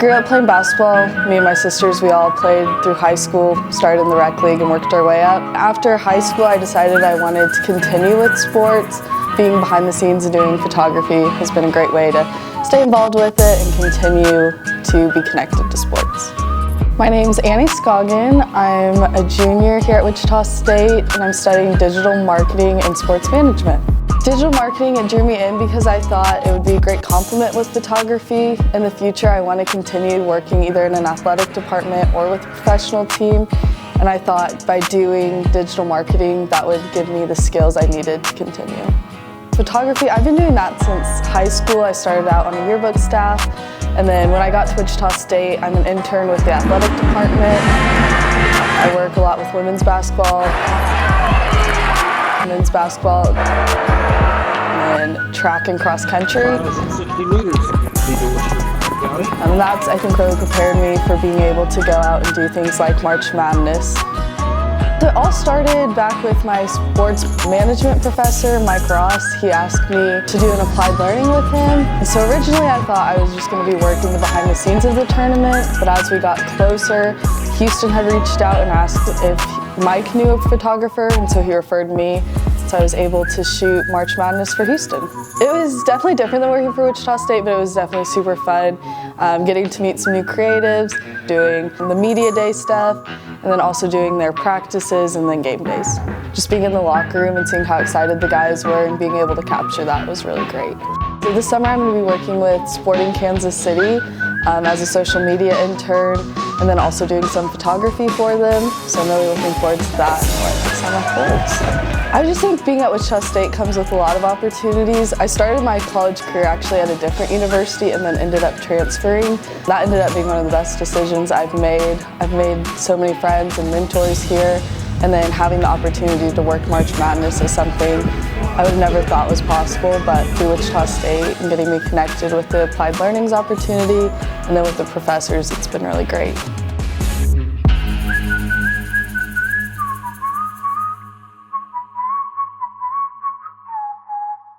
Grew up playing basketball. Me and my sisters, we all played through high school, started in the rec league and worked our way up. After high school, I decided I wanted to continue with sports. Being behind the scenes and doing photography has been a great way to stay involved with it and continue to be connected to sports. My name's Scoggin. I'm a junior here at Wichita State and I'm studying digital marketing and sports management. Digital marketing, it drew me in because I thought it would be a great complement with photography. In the future, I want to continue working either in an athletic department or with a professional team. And I thought by doing digital marketing, that would give me the skills I needed to continue. Photography, I've been doing that since high school. I started out on a yearbook staff. And then when I got to Wichita State, I'm an intern with the athletic department. I work a lot with women's basketball, men's basketball, and track and cross country. 60 meters. And that's, I think, really prepared me for being able to go out and do things like March Madness. It all started back with my sports management professor, Mike Ross. He asked me to do an applied learning with him. And so originally I thought I was just going to be working the behind the scenes of the tournament, but as we got closer, Houston had reached out and asked if Mike knew a photographer, and so he referred me. So I was able to shoot March Madness for Houston. It was definitely different than working for Wichita State, but it was definitely super fun. Getting to meet some new creatives, doing the media day stuff, and then also doing their practices and then game days. Just being in the locker room and seeing how excited the guys were and being able to capture that was really great. So this summer I'm going to be working with Sporting Kansas City as a social media intern, and then also doing some photography for them. So I'm really looking forward to that and what the summer holds. I just think being at Wichita State comes with a lot of opportunities. I started my college career actually at a different university and then ended up transferring. That ended up being one of the best decisions I've made. I've made so many friends and mentors here, and then having the opportunity to work March Madness is something I would have never thought was possible, but through Wichita State and getting me connected with the applied learnings opportunity and then with the professors, it's been really great.